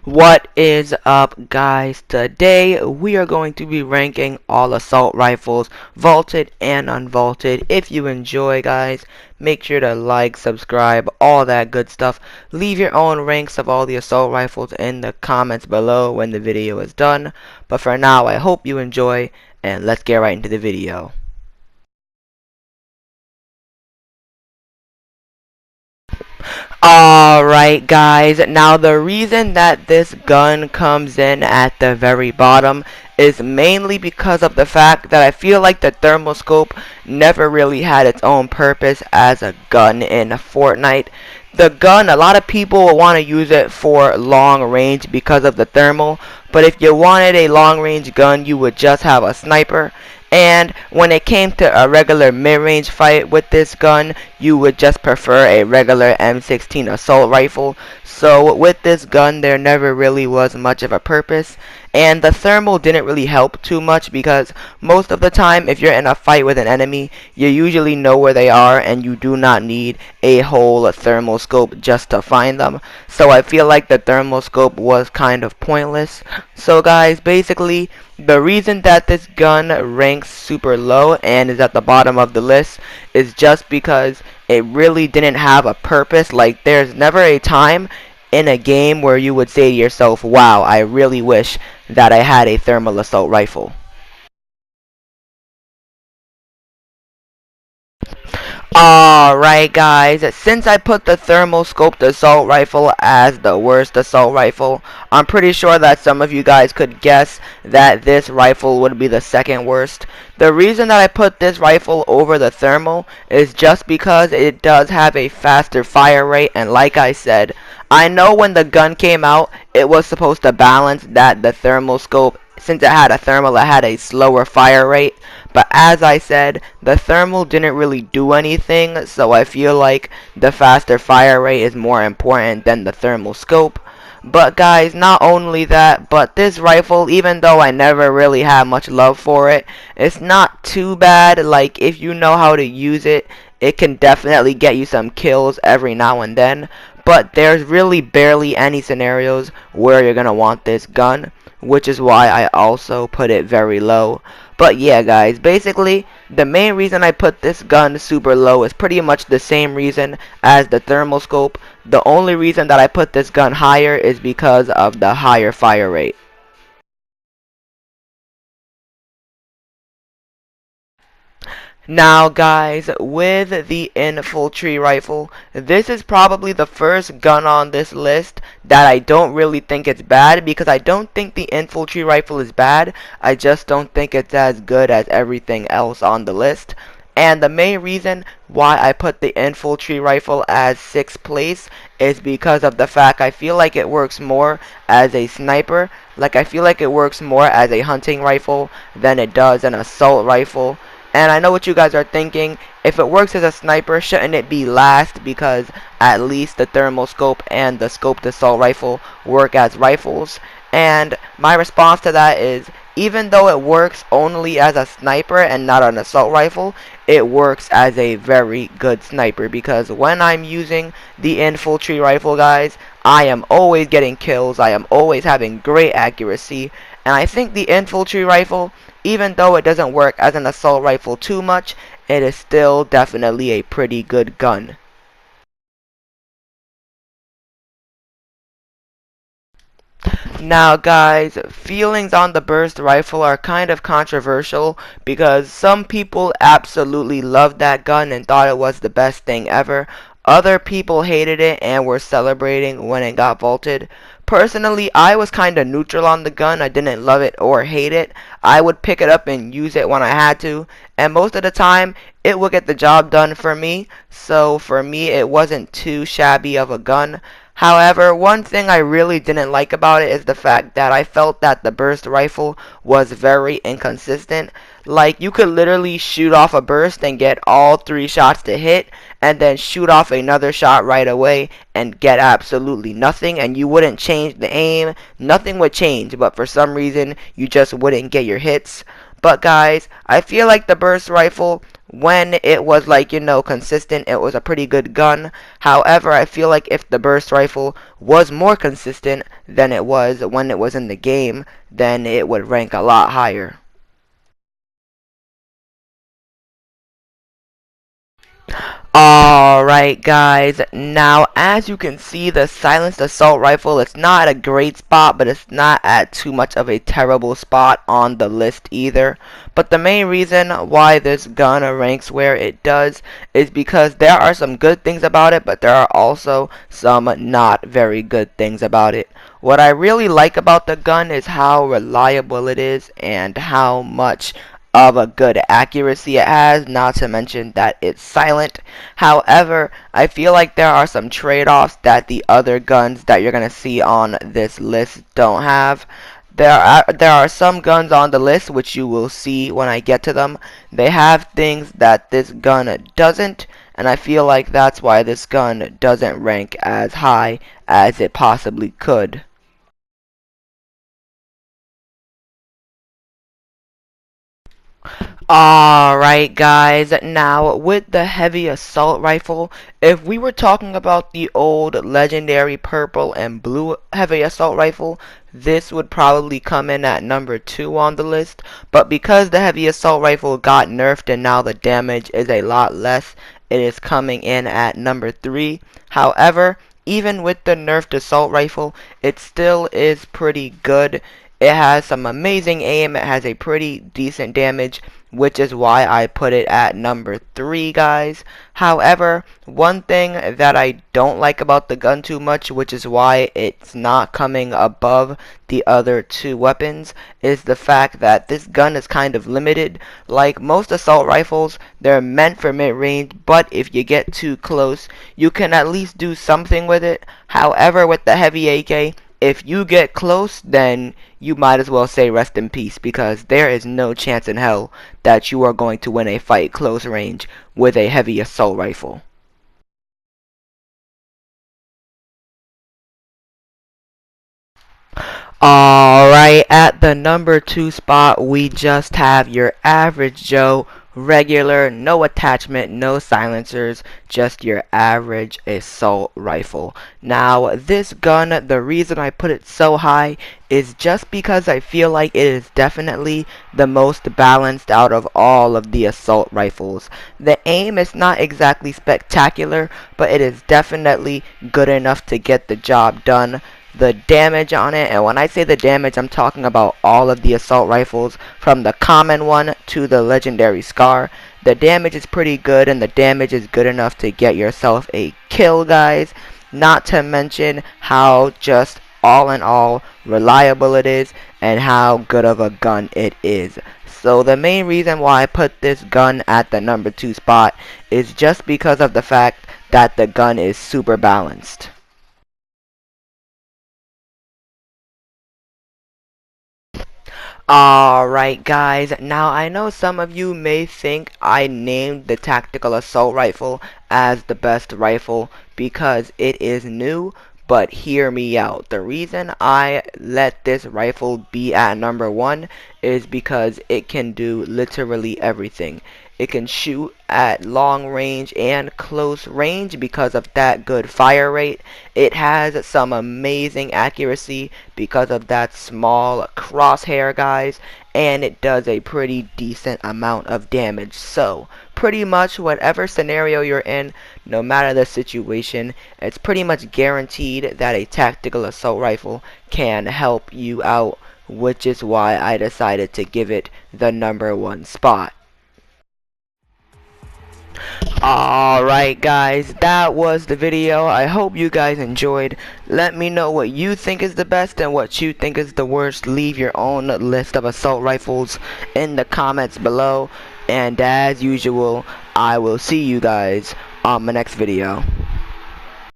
What is up, guys? Today we are going to be ranking all assault rifles, vaulted and unvaulted. If you enjoy, guys, make sure to like, subscribe, all that good stuff. Leave your own ranks of all the assault rifles in the comments below when the video is done. But for now, I hope you enjoy, and let's get right into the video. Alright, guys, now the reason that this gun comes in at the very bottom is mainly because of the fact that I feel like the thermal scope never really had its own purpose as a gun in Fortnite. The gun, a lot of people will want to use it for long range because of the thermal, but if you wanted a long range gun, you would just have a sniper. And when it came to a regular mid-range fight with this gun, you would just prefer a regular M16 assault rifle. So with this gun, there never really was much of a purpose. And the thermal didn't really help too much because most of the time, if you're in a fight with an enemy, you usually know where they are and you do not need a whole thermal scope just to find them. So I feel like the thermal scope was kind of pointless. So guys, basically, the reason that this gun ranks super low and is at the bottom of the list is just because it really didn't have a purpose. Like, there's never a time in a game where you would say to yourself, wow, I really wish that I had a thermal assault rifle. Alright, guys, since I put the thermal scoped assault rifle as the worst assault rifle, I'm pretty sure that some of you guys could guess that this rifle would be the second worst. The reason that I put this rifle over the thermal is just because it does have a faster fire rate, and like I said, I know when the gun came out, it was supposed to balance that the thermal scope, since it had a thermal, it had a slower fire rate. But as I said, the thermal didn't really do anything, so I feel like the faster fire rate is more important than the thermal scope. But guys, not only that, but this rifle, even though I never really had much love for it, it's not too bad. Like, if you know how to use it, it can definitely get you some kills every now and then. But there's really barely any scenarios where you're gonna want this gun, which is why I also put it very low. But yeah, guys, basically the main reason I put this gun super low is pretty much the same reason as the thermal scope. The only reason that I put this gun higher is because of the higher fire rate. Now guys, with the infantry rifle, this is probably the first gun on this list that I don't really think it's bad, because I don't think the infantry rifle is bad. I just don't think it's as good as everything else on the list. And the main reason why I put the infantry rifle as 6th place is because of the fact I feel like it works more as a sniper. Like, I feel like it works more as a hunting rifle than it does an assault rifle. And I know what you guys are thinking, if it works as a sniper, shouldn't it be last, because at least the thermal scope and the scoped assault rifle work as rifles? And my response to that is, even though it works only as a sniper and not an assault rifle, it works as a very good sniper, because when I'm using the infantry rifle, guys, I am always getting kills, I am always having great accuracy, and I think the infantry rifle, even though it doesn't work as an assault rifle too much, it is still definitely a pretty good gun. Now guys, feelings on the burst rifle are kind of controversial, because some people absolutely loved that gun and thought it was the best thing ever. Other people hated it and were celebrating when it got vaulted. Personally, I was kind of neutral on the gun. I didn't love it or hate it. I would pick it up and use it when I had to, and most of the time it would get the job done for me. So for me, it wasn't too shabby of a gun. However, one thing I really didn't like about it is the fact that I felt that the burst rifle was very inconsistent. Like, you could literally shoot off a burst and get all 3 shots to hit, and then shoot off another shot right away and get absolutely nothing, and you wouldn't change the aim, nothing would change, but for some reason you just wouldn't get your hits. But guys, I feel like the burst rifle, when it was like, consistent, it was a pretty good gun. However, I feel like if the burst rifle was more consistent than it was when it was in the game, then it would rank a lot higher. Alright guys, now as you can see, the silenced assault rifle, it's not at a great spot, but it's not at too much of a terrible spot on the list either. But the main reason why this gun ranks where it does is because there are some good things about it, but there are also some not very good things about it. What I really like about the gun is how reliable it is and how much of a good accuracy it has, not to mention that it's silent. However, I feel like there are some trade-offs that the other guns that you're gonna see on this list don't have. There are some guns on the list which you will see when I get to them. They have things that this gun doesn't, and I feel like that's why this gun doesn't rank as high as it possibly could. Alright guys, now with the heavy assault rifle, if we were talking about the old legendary purple and blue heavy assault rifle, this would probably come in at number 2 on the list, but because the heavy assault rifle got nerfed and now the damage is a lot less, it is coming in at number 3. However, even with the nerfed assault rifle, it still is pretty good. It has some amazing aim, it has a pretty decent damage, which is why I put it at number 3, guys. However, one thing that I don't like about the gun too much, which is why it's not coming above the other two weapons, is the fact that this gun is kind of limited. Like most assault rifles, they're meant for mid-range, but if you get too close, you can at least do something with it. However, with the heavy AK, if you get close, then you might as well say rest in peace, because there is no chance in hell that you are going to win a fight close range with a heavy assault rifle. Alright, at the number 2 spot, we just have your average Joe, regular, no attachment, no silencers, just your average assault rifle. Now, this gun, the reason I put it so high is just because I feel like it is definitely the most balanced out of all of the assault rifles. The aim is not exactly spectacular, but it is definitely good enough to get the job done. The damage on it, and when I say the damage, I'm talking about all of the assault rifles from the common one to the legendary Scar. The damage is pretty good, and the damage is good enough to get yourself a kill, guys. Not to mention how just all in all reliable it is and how good of a gun it is. So the main reason why I put this gun at the number 2 spot is just because of the fact that the gun is super balanced. Alright guys, now I know some of you may think I named the tactical assault rifle as the best rifle because it is new, but hear me out. The reason I let this rifle be at number 1 is because it can do literally everything. It can shoot at long range and close range because of that good fire rate. It has some amazing accuracy because of that small crosshair, guys, and it does a pretty decent amount of damage. So, pretty much whatever scenario you're in, no matter the situation, it's pretty much guaranteed that a tactical assault rifle can help you out, which is why I decided to give it the number 1 spot. Alright guys, that was the video. I hope you guys enjoyed. Let me know what you think is the best and what you think is the worst. Leave your own list of assault rifles in the comments below. And as usual, I will see you guys on my next video.